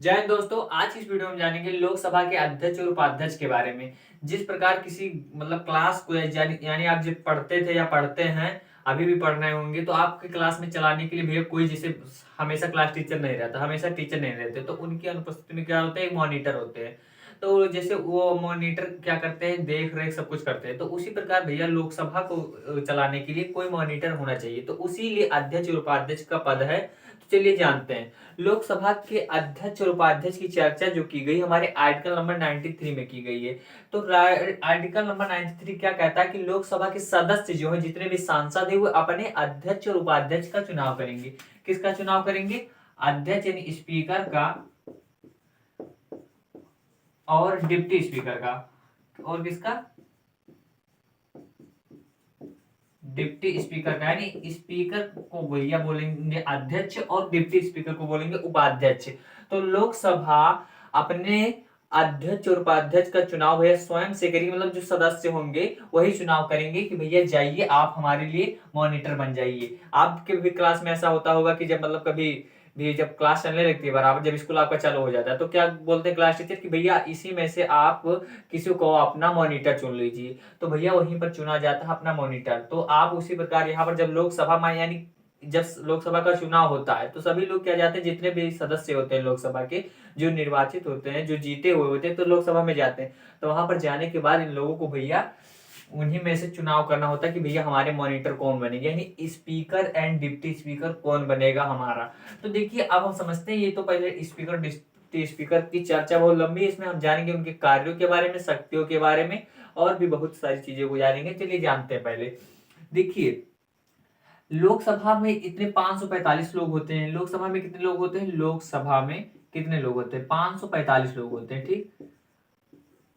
जय हिंद दोस्तों। आज की इस वीडियो में जानेंगे लोकसभा के अध्यक्ष और उपाध्यक्ष के बारे में। जिस प्रकार किसी मतलब क्लास को यानी आप जब पढ़ते थे या पढ़ते हैं, अभी भी पढ़ रहे होंगे, तो आपके क्लास में चलाने के लिए भैया कोई जैसे हमेशा क्लास टीचर नहीं रहता, हमेशा टीचर नहीं रहते, तो उनकी अनुपस्थिति में क्या होता है, मॉनिटर होते हैं। तो जैसे वो मॉनिटर क्या करते हैं, देख रेख सब कुछ करते हैं। तो उसी प्रकार भैया लोकसभा को चलाने के लिए कोई मॉनिटर होना चाहिए, तो उसी लिए अध्यक्ष और उपाध्यक्ष का पद है। तो चलिए जानते हैं लोकसभा के अध्यक्ष और उपाध्यक्ष की चर्चा जो की गई हमारे आर्टिकल नंबर 93 में की गई है। तो आर्टिकल नंबर 93 क्या कहता है कि लोकसभा के सदस्य जो है, जितने भी सांसद है, वो अपने अध्यक्ष और उपाध्यक्ष का चुनाव करेंगे। किसका चुनाव करेंगे? अध्यक्ष यानी स्पीकर का और डिप्टी स्पीकर का। और किसका? डिप्टी स्पीकर का। यानी स्पीकर को भैया बोलेंगे अध्यक्ष और डिप्टी स्पीकर को बोलेंगे उपाध्यक्ष। तो लोकसभा अपने अध्यक्ष और उपाध्यक्ष का चुनाव भैया स्वयं से करेगी, मतलब जो सदस्य होंगे वही चुनाव करेंगे कि भैया जाइए आप हमारे लिए मॉनिटर बन जाइए। आपके भी क्लास में ऐसा होता होगा कि जब मतलब कभी भी जब क्लास चलने लगती है, बराबर जब स्कूल आपका चालू हो जाता है, तो क्या बोलते हैं क्लास टीचर कि भैया इसी में से आप किसी को अपना मॉनिटर चुन लीजिए। तो भैया वहीं पर चुना जाता है अपना मॉनिटर। तो आप उसी प्रकार यहाँ पर जब लोकसभा में यानी जब लोकसभा का चुनाव होता है, तो सभी लोग क्या जाते हैं, जितने भी सदस्य होते हैं लोकसभा के, जो निर्वाचित होते हैं, जो जीते हुए होते हैं, तो लोकसभा में जाते हैं। तो वहां पर जाने के बाद इन लोगों को भैया उन्हीं में से चुनाव करना होता है कि भैया हमारे मॉनिटर कौन बनेगा, यानी स्पीकर एंड डिप्टी स्पीकर कौन बनेगा हमारा। तो देखिए अब हम समझते हैं, ये तो पहले स्पीकर डिप्टी स्पीकर की चर्चा बहुत लंबी है, इसमें हम जानेंगे उनके कार्यों के बारे में, शक्तियों के बारे में, और भी बहुत सारी चीजें को जानेंगे। चलिए जानते हैं पहले। देखिए लोकसभा में इतने 545 लोग होते हैं। लोकसभा में कितने लोग होते हैं? लोकसभा में कितने लोग होते हैं? 545 लोग होते हैं। ठीक,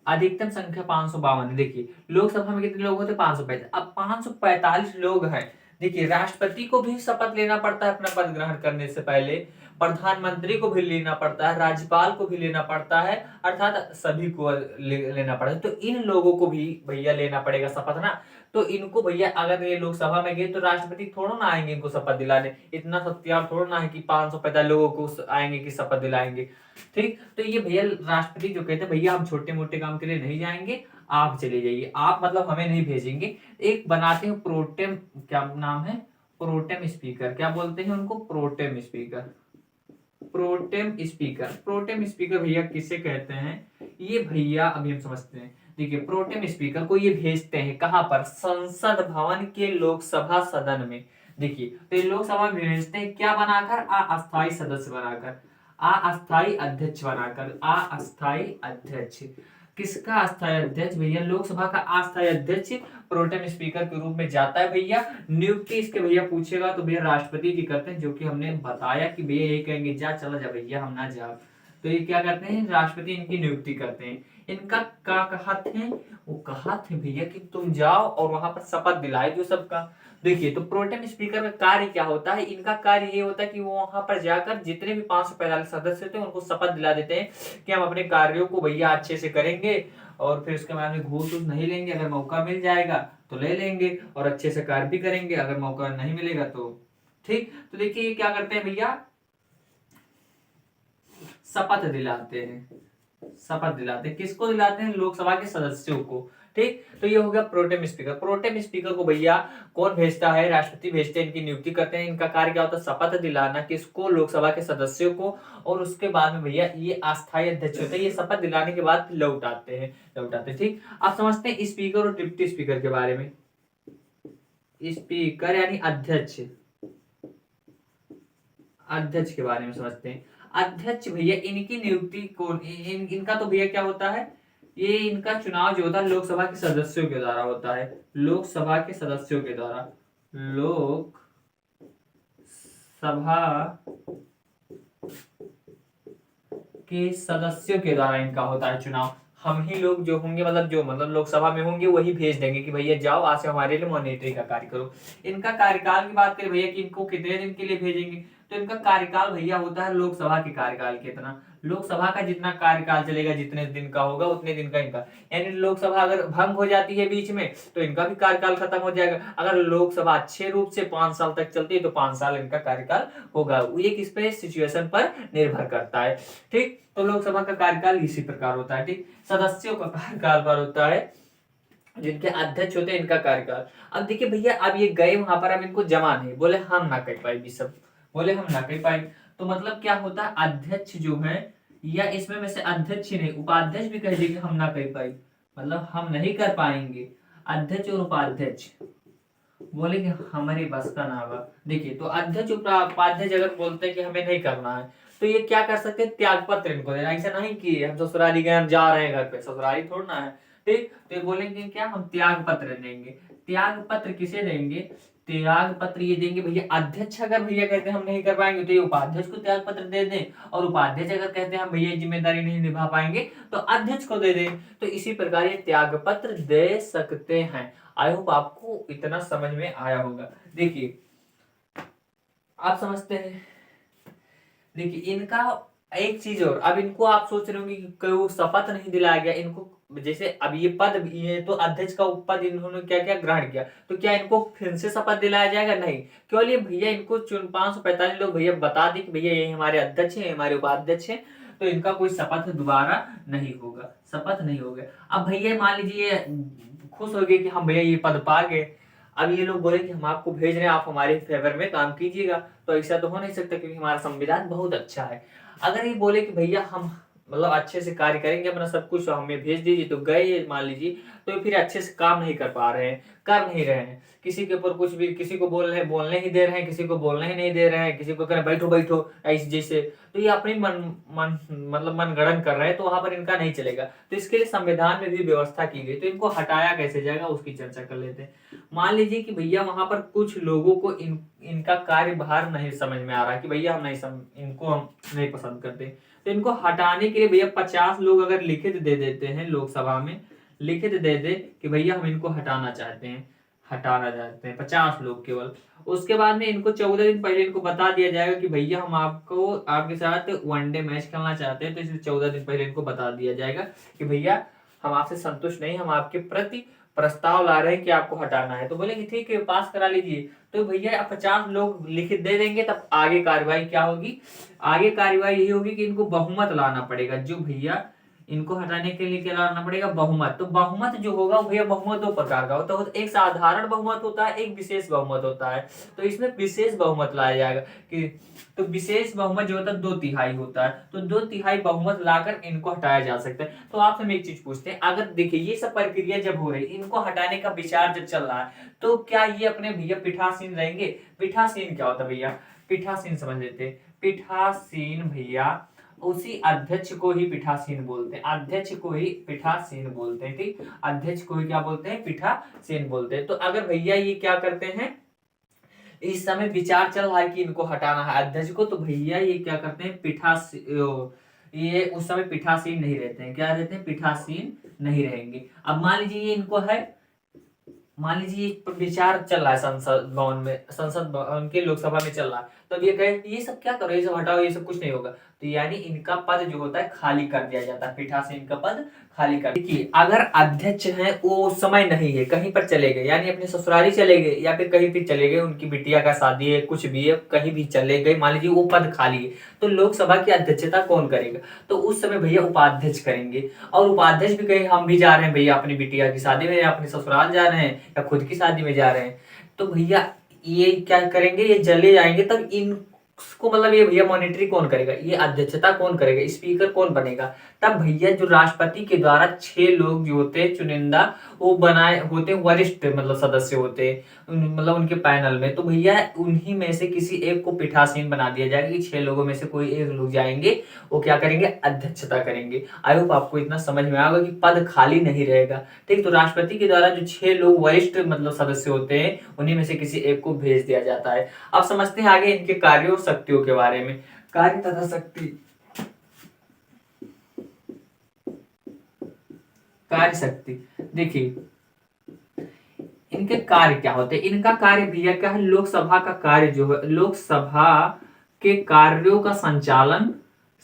अधिकतम संख्या 552 है। देखिए लोकसभा में कितने लोग होते हैं? 545। अब 545 लोग हैं। देखिए राष्ट्रपति को भी शपथ लेना पड़ता है अपना पद ग्रहण करने से पहले, प्रधानमंत्री को भी लेना पड़ता है, राज्यपाल को भी लेना पड़ता है, अर्थात सभी को लेना पड़ता है। तो इन लोगों को भी भैया लेना पड़ेगा शपथ ना। तो इनको भैया अगर ये लोकसभा में गए तो राष्ट्रपति थोड़ा ना आएंगे इनको शपथ दिलाने। इतना सत्यार थोड़ा ना है कि 545 लोगों को आएंगे कि शपथ दिलाएंगे। ठीक, तो ये भैया राष्ट्रपति जो कहते हैं भैया हम छोटे मोटे काम के लिए नहीं जाएंगे, आप चले जाइए, आप मतलब हमें नहीं भेजेंगे। एक बनाते हैं प्रोटेम, क्या नाम है? Protem speaker. क्या बोलते हैं उनको? Protem speaker. Protem speaker. Protem speaker भैया किसे कहते हैं? ये भैया अभी हम समझते हैं। देखिए प्रोटेम स्पीकर को ये भेजते हैं कहां पर? संसद भवन के लोकसभा सदन में। देखिए तो ये लोकसभा में भेजते हैं क्या बनाकर? अस्थायी सदस्य बनाकर, अस्थायी अध्यक्ष बनाकर। अस्थायी अध्यक्ष। किसका अस्थायी अध्यक्ष? भैया लोकसभा का अस्थायी अध्यक्ष प्रोटेम स्पीकर के रूप में जाता है। भैया नियुक्ति इसके भैया पूछेगा तो भैया राष्ट्रपति की करते हैं, जो कि हमने बताया कि भैया यही कहेंगे जा चला जा भैया हम ना जाओ। तो ये क्या करते हैं? राष्ट्रपति इनकी नियुक्ति करते हैं। इनका क्या कहत है? वो कहत है भैया कि तुम जाओ और वहां पर शपथ दिलाए जो सबका। देखिए तो प्रोटेम स्पीकर का कार्य क्या होता है? इनका कार्य ये होता है कि वो वहां पर जाकर जितने भी 545 सदस्य थे उनको शपथ दिला देते हैं कि हम अपने कार्यों को भैया अच्छे से करेंगे, और फिर उसके बाद में घूस नहीं लेंगे, अगर मौका मिल जाएगा तो ले लेंगे, और अच्छे से कार्य भी करेंगे अगर मौका नहीं मिलेगा तो। ठीक, तो देखिए ये क्या करते हैं भैया? शपथ दिलाते हैं। शपथ दिलाते हैं। किसको दिलाते हैं? लोकसभा के सदस्यों को। ठीक, तो ये हो गया प्रोटेम स्पीकर। प्रोटेम स्पीकर को भैया कौन भेजता है? राष्ट्रपति भेजते हैं, इनकी नियुक्ति करते हैं। इनका कार्य क्या होता है? शपथ दिलाना। किसको? लोकसभा के सदस्यों को। और उसके बाद में भैया ये अस्थायी अध्यक्ष होते हैं, ये शपथ दिलाने के बाद लौटाते हैं। ठीक, अब समझते हैं स्पीकर और डिप्टी स्पीकर के बारे में। स्पीकर यानी अध्यक्ष, अध्यक्ष के बारे में समझते हैं। अध्यक्ष भैया इनकी नियुक्ति कौन? इनका तो भैया क्या होता है, ये इनका चुनाव जो होता है लोकसभा के सदस्यों के द्वारा होता है। लोकसभा के सदस्यों के द्वारा। लोक सभा के सदस्यों के द्वारा इनका होता है चुनाव। हम ही लोग जो होंगे, मतलब लोकसभा में होंगे, वही भेज देंगे कि भैया जाओ आज से हमारे लिए मॉनिटरिंग का कार्य करो। इनका कार्यकाल की बात करें भैया कि इनको कितने दिन के लिए भेजेंगे, तो इनका कार्यकाल भैया होता है लोकसभा के कार्यकाल कितना? लोकसभा का जितना कार्यकाल चलेगा, जितने दिन का होगा उतने दिन का इनका, यानी लोकसभा अगर भंग हो जाती है बीच में तो इनका भी कार्यकाल खत्म हो जाएगा। अगर लोकसभा अच्छे रूप से 5 साल तक चलती है तो 5 साल इनका कार्यकाल होगा। ये किस पे, सिचुएशन पर निर्भर करता है। ठीक, तो लोकसभा का कार्यकाल इसी प्रकार होता है। ठीक, सदस्यों का कार्यकाल पर होता है, जिनके अध्यक्ष होते हैं इनका कार्यकाल। अब देखिए भैया, अब ये गए वहां पर, अब इनको जमा नहीं, बोले हम ना कर पाए, सब बोले हम ना कर पाए, तो मतलब क्या होता है, अध्यक्ष जो है, या इसमें में से अध्यक्ष ही नहीं उपाध्यक्ष भी कह देंगे हम ना कर पाए, मतलब हम नहीं कर पाएंगे। अध्यक्ष और उपाध्यक्ष बोलेंगे हमारे बस का ना हुआ। देखिए, तो अध्यक्ष उपाध्यक्ष अगर बोलते हैं कि हमें नहीं करना है, तो ये क्या कर सकते हैं, त्याग पत्र इनको देना। ऐसा नहीं कि हम ससुराली गए, हम जा रहे हैं घर पे, ससुराली थोड़ा ना है। ठीक, तो ये बोलेंगे क्या, हम त्याग पत्र देंगे। त्याग पत्र किसे देंगे, त्याग पत्र ये देंगे भैया अध्यक्ष, अगर भैया कहते हैं हम नहीं कर पाएंगे तो ये उपाध्यक्ष को त्याग पत्र दे दें, और उपाध्यक्ष अगर कहते हैं हम भैया जिम्मेदारी नहीं निभा पाएंगे तो अध्यक्ष को दे दें। तो इसी प्रकार ये त्याग पत्र दे सकते हैं। आई होप आपको इतना समझ में आया होगा। देखिए, आप समझते हैं, देखिए इनका एक चीज और, अब इनको आप सोच रहे होंगे कि कोई शपथ नहीं दिलाया गया इनको, जैसे अब ये पद, ये तो अध्यक्ष का पद इन्होंने क्या क्या ग्रहण किया, तो क्या इनको फिर से शपथ दिलाया जाएगा, नहीं। केवल ये भैया इनको 545 लोग भैया बता दें कि भैया ये हमारे अध्यक्ष हैं, हमारे उपाध्यक्ष हैं, तो इनका कोई शपथ दोबारा नहीं होगा, शपथ नहीं होगा। अब भैया मान लीजिए खुश हो गए कि हम भैया ये पद पा गए, अब ये लोग बोले कि हम आपको भेज रहे हैं, आप हमारे फेवर में काम कीजिएगा, तो ऐसा तो हो नहीं सकता क्योंकि हमारा संविधान बहुत अच्छा है। अगर ये बोले कि भैया हम मतलब अच्छे से कार्य करेंगे, अपना सब कुछ हमें भेज दीजिए, तो गए मान लीजिए, तो फिर अच्छे से काम नहीं कर पा रहे हैं, कर नहीं रहे हैं, किसी के ऊपर कुछ भी, किसी को बोल रहे हैं बोलने ही दे रहे हैं, किसी को बोलने ही नहीं दे रहे हैं, किसी को कह रहे बैठो बैठो ऐसे जैसे, तो ये अपनी मतलब मनगढ़ंत कर रहे हैं, तो वहां पर इनका नहीं चलेगा। तो इसके लिए संविधान में भी व्यवस्था की गई, तो इनको हटाया कैसे जाएगा उसकी चर्चा कर लेते हैं। मान लीजिए कि भैया वहां पर कुछ लोगों को इनका कार्यभार नहीं समझ में आ रहा कि भैया हम नहीं इनको हम नहीं पसंद करते, तो इनको हटाने के लिए भैया 50 लोग अगर लिखित दे देते हैं लोकसभा में, लिखित दे दे कि भैया हम इनको हटाना चाहते हैं, हटाना चाहते हैं 50 लोग केवल। उसके बाद में इनको 14 दिन पहले इनको बता दिया जाएगा कि भैया हम आपको आपके साथ वनडे मैच खेलना चाहते हैं, तो इसलिए 14 दिन पहले इनको बता दिया जाएगा कि भैया हम आपसे संतुष्ट नहीं, हम आपके प्रति प्रस्ताव ला रहे हैं कि आपको हटाना है। तो बोलेंगे ठीक है पास करा लीजिए, तो भैया 50 लोग लिखित दे देंगे, तब आगे कार्यवाही क्या होगी, आगे कार्यवाही यही होगी कि इनको बहुमत लाना पड़ेगा, जो भैया इनको हटाने के लिए क्या लाना पड़ेगा, बहुमत। तो बहुमत जो होगा भैया, बहुमत दो प्रकार का होता है, एक साधारण बहुमत होता है, एक विशेष बहुमत होता है। तो इसमें विशेष बहुमत लाया जाएगा कि, तो विशेष बहुमत जो होता है 2/3 होता है, तो 2/3 बहुमत लाकर इनको हटाया जा सकता है। तो आपसे हम एक चीज पूछते हैं, अगर देखिए ये सब प्रक्रिया जब हो रही, इनको हटाने का विचार जब चल रहा है, तो क्या ये अपने भैया पीठासीन रहेंगे। पीठासीन क्या होता है भैया, पीठासीन समझ लेते हैं। पीठासीन भैया उसी अध्यक्ष को ही पीठासीन बोलते हैं, अध्यक्ष को ही पीठासीन बोलते हैं। ठीक, अध्यक्ष को ही क्या बोलते हैं, पीठासीन बोलते हैं। तो अगर भैया ये क्या करते हैं, इस समय विचार चल रहा है कि इनको हटाना है अध्यक्ष को, तो भैया ये क्या करते हैं, ये उस समय पीठासीन नहीं रहते हैं, क्या रहते हैं, पीठासीन नहीं रहेंगे। अब मान लीजिए ये इनको है, मान लीजिए विचार चल रहा है संसद भवन में, संसद भवन के लोकसभा में चल रहा है, तो अब ये कहे ये सब क्या करो, ये सब हटाओ, ये सब कुछ नहीं होगा, तो यानी इनका पद जो होता है खाली कर दिया जाता है, पीठासीन का पद खाली कर। देखिए अगर अध्यक्ष है वो उस समय नहीं है, कहीं पर चले गए, यानी अपने ससुराली चले गए या फिर कहीं भी चले गए, उनकी बिटिया का शादी है, कुछ भी है, कहीं भी चले गए, मान लीजिए वो पद खाली है, तो लोकसभा की अध्यक्षता कौन करेगा, तो उस समय भैया उपाध्यक्ष करेंगे। और उपाध्यक्ष भी कहेंगे हम भी जा रहे हैं भैया अपनी बिटिया की शादी में, या अपने ससुराल जा रहे हैं, या खुद की शादी में जा रहे हैं, तो भैया ये क्या करेंगे, ये चले जाएंगे, तब इनको मतलब ये भैया मॉनिटरी कौन करेगा, ये अध्यक्षता कौन करेगा, स्पीकर कौन बनेगा, तब भैया जो राष्ट्रपति के द्वारा 6 लोग जो होते हैं चुनिंदा, वो बनाए होते हैं, वरिष्ठ मतलब सदस्य होते हैं, मतलब उनके पैनल में, तो भैया उन्हीं में से किसी एक को पीठासीन बना दिया जाएगा कि 6 लोगों में से कोई एक लोग जाएंगे, वो क्या करेंगे, अध्यक्षता करेंगे। आई होप आपको इतना समझ में आएगा कि पद खाली नहीं रहेगा। ठीक, तो राष्ट्रपति के द्वारा जो 6 लोग वरिष्ठ मतलब सदस्य होते हैं, उन्हीं में से किसी एक को भेज दिया जाता है। अब समझते हैं आगे इनके कार्यों और शक्तियों के बारे में। कार्य तथा शक्ति, कार्य शक्ति, देखिए इनके कार्य क्या होते हैं, इनका कार्य भैया क्या है, लोकसभा का कार्य जो है, लोकसभा के कार्यों का संचालन,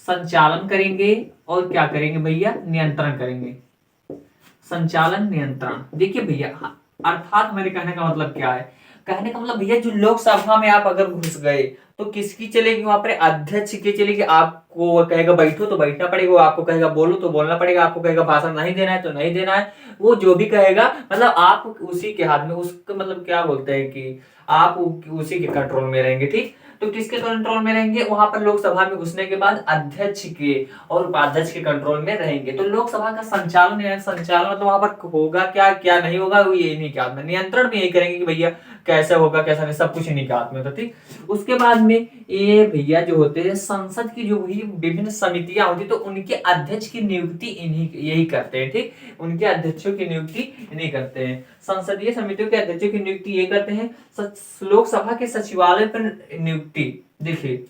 संचालन करेंगे और क्या करेंगे भैया, नियंत्रण करेंगे। संचालन नियंत्रण, देखिए भैया अर्थात मेरे कहने का मतलब क्या है, कहने का मतलब भैया जो लोकसभा में आप अगर घुस गए तो किसकी चलेगी वहां पर, अध्यक्ष की चलेगी। आपको वो कहेगा बैठो तो बैठना पड़ेगा, वो आपको कहेगा बोलो तो बोलना पड़ेगा, आपको कहेगा भाषण नहीं देना है तो नहीं देना है, वो जो भी कहेगा मतलब आप उसी के हाथ में, उसका मतलब क्या बोलते हैं कि आप उसी के कंट्रोल में रहेंगे। ठीक, तो किसके कंट्रोल में रहेंगे, वहां पर लोकसभा में घुसने के बाद अध्यक्ष के और उपाध्यक्ष के कंट्रोल में रहेंगे। तो लोकसभा का संचालन है, संचालन मतलब वहां पर होगा क्या क्या नहीं होगा वो ये नहीं, क्या नियंत्रण भी यही करेंगे कि भैया कैसे होगा कैसा नहीं, सब कुछ इन्हीं के हाथ में था। ठीक, उसके बाद में ये भैया जो होते हैं संसद की जो भी विभिन्न समितियां होती तो उनके अध्यक्ष की नियुक्ति इन्हीं यही करते हैं। ठीक, उनके अध्यक्षों की नियुक्ति इन्हीं करते हैं, संसदीय समितियों के अध्यक्षों की नियुक्ति ये करते हैं। लोकसभा के सचिवालय पर नियुक्ति, देखिए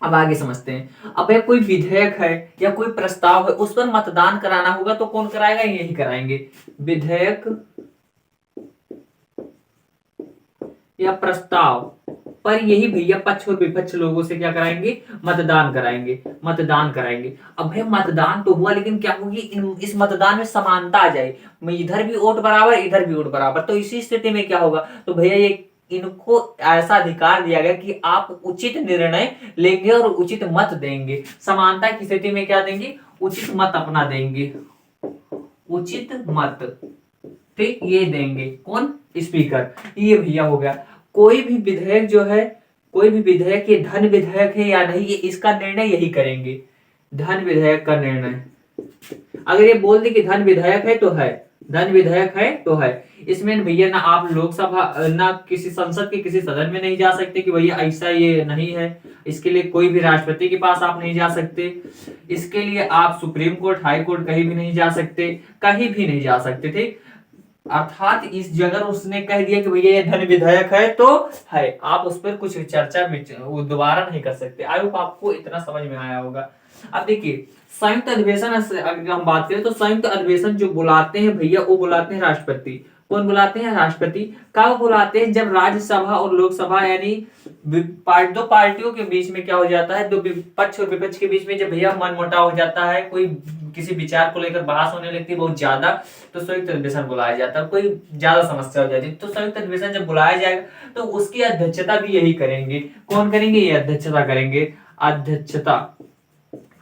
अब आगे समझते हैं। अब कोई विधेयक है या कोई प्रस्ताव है उस पर मतदान कराना होगा तो कौन कराएगा, यही कराएंगे। विधेयक या प्रस्ताव पर यही भैया पक्ष और विपक्ष लोगों से क्या कराएंगे, मतदान कराएंगे, मतदान कराएंगे। अब भाई मतदान तो हुआ लेकिन क्या होगी, इस मतदान में समानता आ जाए, इधर भी वोट बराबर इधर भी वोट बराबर, तो इसी स्थिति में क्या होगा, तो भैया ये इनको ऐसा अधिकार दिया गया कि आप उचित निर्णय लेंगे और उचित मत देंगे। समानता की स्थिति में क्या देंगे, उचित मत अपना देंगे, उचित मत। ठीक, ये देंगे कौन, स्पीकर। ये भैया हो गया। कोई भी विधेयक जो है, कोई भी विधेयक ये धन विधेयक है या नहीं, ये इसका निर्णय यही करेंगे, धन विधेयक का निर्णय। अगर ये बोल दे कि धन विधेयक है तो है, धन विधेयक है तो है। इसमें भैया ना आप लोकसभा ना किसी संसद के किसी सदन में नहीं जा सकते कि भैया ऐसा ये नहीं है। इसके लिए कोई भी राष्ट्रपति के पास आप नहीं जा सकते, इसके लिए आप सुप्रीम कोर्ट हाई कोर्ट कहीं भी नहीं जा सकते, कहीं भी नहीं जा सकते। ठीक, अर्थात इस जगह उसने कह दिया कि भैया ये धन विधेयक है तो है, आप उस पर कुछ चर्चा दोबारा नहीं कर सकते। आई होप आपको इतना समझ में आया होगा। अब देखिए संयुक्त अधिवेशन अगर हम बात करें तो संयुक्त अधिवेशन जो बुलाते हैं भैया वो बुलाते हैं राष्ट्रपति। कौन बुलाते हैं, राष्ट्रपति। कब बुलाते हैं, जब राज्यसभा और लोकसभा यानी दो पार्टियों के बीच में क्या हो जाता है, दो पक्ष और विपक्ष के बीच में जब भैया मनमुटाव हो जाता है, कोई किसी विचार को लेकर बहस होने लगती है बहुत ज्यादा, तो संयुक्त अधिवेशन बुलाया जाता है। कोई ज्यादा समस्या हो जाती है तो संयुक्त अधिवेशन जब बुलाया जाएगा तो उसकी अध्यक्षता भी यही करेंगे। कौन करेंगे, ये अध्यक्षता करेंगे, अध्यक्षता।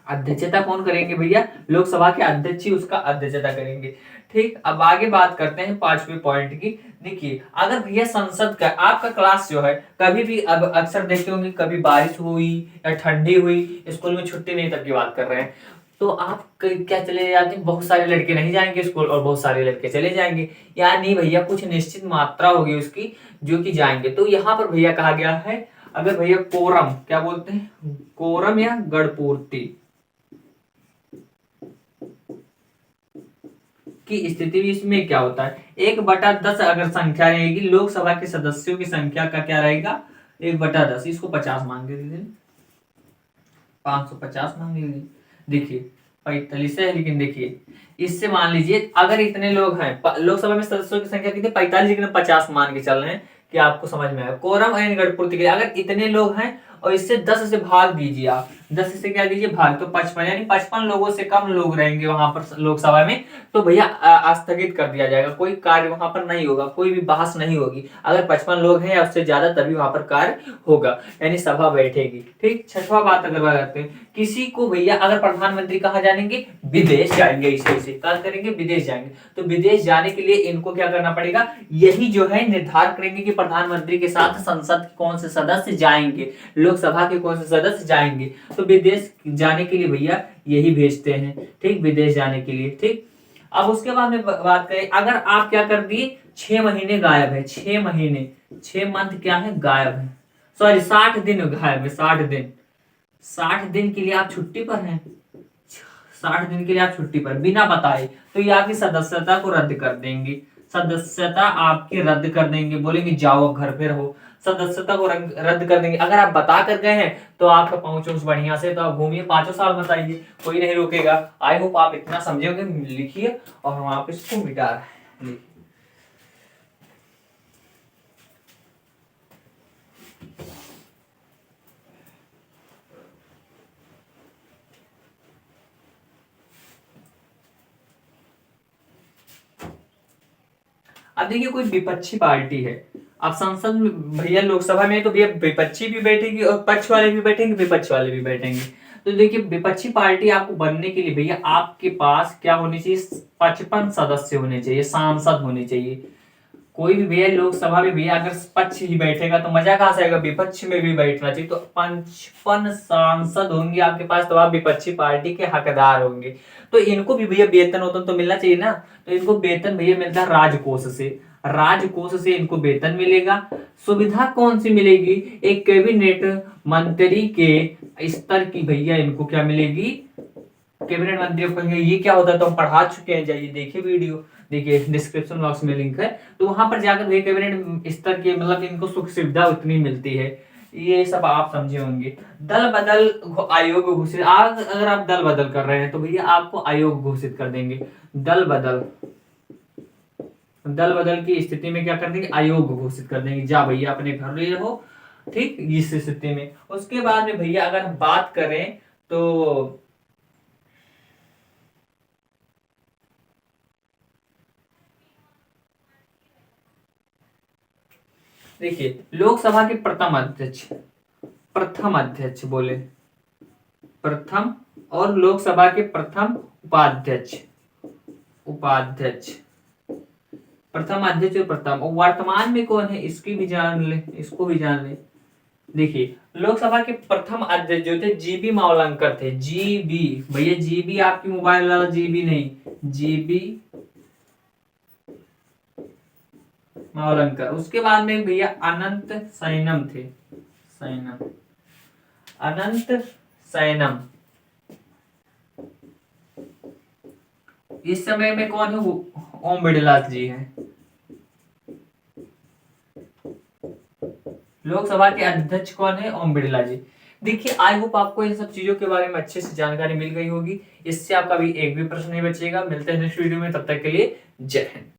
अध्यक्षता कौन करेंगे भैया, लोकसभा के अध्यक्ष ही उसका अध्यक्षता करेंगे। ठीक, अब आगे बात करते हैं पांचवें पॉइंट की। देखिए अगर भैया संसद का आपका क्लास जो है, कभी भी अब अक्सर देखते होंगे कभी बारिश हुई या ठंडी हुई, स्कूल में छुट्टी नहीं तक की बात कर रहे हैं, तो आप क्या चले जाते हैं, बहुत सारे लड़के नहीं जाएंगे स्कूल और बहुत सारे लड़के चले जाएंगे, या नहीं भैया कुछ निश्चित मात्रा होगी उसकी जो कि जाएंगे। तो यहाँ पर भैया कहा गया है अगर भैया कोरम, क्या बोलते हैं, कोरम या गणपूर्ति की स्थिति में इसमें क्या होता है, 1/10 अगर संख्या रहेगी लोकसभा के सदस्यों की संख्या का क्या रहेगा, 1/10, इसको 50 मान लीजिए, 550 मान लीजिए। देखिए 45 है लेकिन देखिए इससे मान लीजिए अगर इतने लोग हैं, लोकसभा में सदस्यों की संख्या कितनी 45 लेकिन 50 मान के चल रहे हैं कि आपको समझ में आया। कोरम एंड गणपूर्ति के लिए अगर इतने लोग हैं और इससे 10 से भाग दीजिए आप, 10 से क्या दीजिए भाग, तो 55 यानी 55 लोगों से कम लोग रहेंगे वहां पर लोकसभा में, तो भैया स्थगित कर दिया जाएगा, कोई कार्य वहां पर नहीं होगा, कोई भी बहस नहीं होगी। अगर 55 लोग हैं या उससे ज्यादा तभी वहां पर कार्य होगा यानी सभा बैठेगी। ठीक, छठवां बात अगर बात करते हैं, किसी को भैया अगर प्रधानमंत्री कहाँ जाएंगे, विदेश जाएंगे, इसे क्या करेंगे, विदेश जाएंगे, तो विदेश जाने के लिए इनको क्या करना पड़ेगा, यही जो है निर्धारित करेंगे कि प्रधानमंत्री के साथ संसद के कौन से सदस्य जाएंगे, लोकसभा के कौन से सदस्य जाएंगे, तो विदेश जाने के लिए भैया यही भेजते हैं। ठीक, विदेश जाने के लिए। ठीक, अब उसके बाद में बात करें अगर आप क्या कर दिए, 6 महीने गायब है, 6 महीने, 6 मंथ क्या है गायब है, सॉरी 60 दिन गायब है, 60 दिन, 60 दिन के लिए आप छुट्टी पर हैं, 60 दिन के लिए आप छुट्टी पर बिना बताए, तो ये आपकी सदस्यता को रद्द कर देंगे, सदस्यता आपकी रद्द कर देंगे, बोलेंगे जाओ अब घर पे रहो, सदस्यता को रद्द कर देंगे। अगर आप बता कर गए हैं तो आपका पहुंच बढ़िया से, तो आप घूमिए 5 साल बताइए, कोई नहीं रोकेगा। आई होप आप इतना समझोगे, लिखिए और हम आप इसको मिटा रहे हैं। अब देखिए कोई विपक्षी पार्टी है, अब संसद में भैया लोकसभा में तो भैया विपक्षी भी बैठेगी और पक्ष वाले भी बैठेंगे, विपक्ष वाले भी बैठेंगे। तो देखिए विपक्षी पार्टी आपको बनने के लिए भैया आपके पास क्या होनी चाहिए, 55 सदस्य होने चाहिए, सांसद होने चाहिए। कोई भी भैया लोकसभा में भैया अगर पक्ष ही बैठेगा तो मजा कहां से आएगा, विपक्ष में भी बैठना चाहिए। तो 55 सांसद होंगे आपके पास, तो आप विपक्षी पार्टी के हकदार होंगे। तो इनको भी भैया वेतन वेतन तो मिलना चाहिए ना, तो इनको वेतन भैया मिलता है राजकोष से, राजकोष से इनको वेतन मिलेगा। सुविधा कौन सी मिलेगी, एक कैबिनेट मंत्री के स्तर की भैया इनको क्या मिलेगी, कैबिनेट मंत्री को। ये क्या होता है तो हम पढ़ा चुके हैं, जाइए देखिए वीडियो, देखिए डिस्क्रिप्शन बॉक्स में लिंक है, तो वहां पर जाकर देखिए कैबिनेट स्तर के मतलब इनको सुख सुविधा उतनी मिलती है, ये सब आप समझे होंगे। दल बदल आयोग घोषित, अगर आप दल बदल कर रहे हैं तो भैया आपको आयोग घोषित कर देंगे। दल बदल, दल बदल की स्थिति में क्या कर देंगे, आयोग घोषित कर देंगे, जा भैया अपने घर ले रहो, ठीक, इस स्थिति में। उसके बाद में भैया अगर हम बात करें तो देखिए लोकसभा के प्रथम अध्यक्ष, प्रथम अध्यक्ष बोले प्रथम, और लोकसभा के प्रथम उपाध्यक्ष, उपाध्यक्ष, प्रथम अध्यक्ष और प्रथम, और वर्तमान में कौन है इसकी भी जान ले, इसको भी जान ले। देखिए लोकसभा के प्रथम अध्यक्ष जो थे जीबी मावलंकर थे, जीबी भैया, जीबी आपकी मोबाइल वाला जीबी नहीं, जीबी मावलंकर। उसके बाद में भैया अनंत सैनम थे, सैनम, अनंत सैनम। इस समय में कौन है, ओम बिड़ला जी हैं। लोकसभा के अध्यक्ष कौन है, ओम बिड़ला जी। देखिए आई होप आपको इन सब चीजों के बारे में अच्छे से जानकारी मिल गई होगी, इससे आपका भी एक भी प्रश्न नहीं बचेगा। मिलते हैं नेक्स्ट वीडियो में, तब तक के लिए जय हिंद।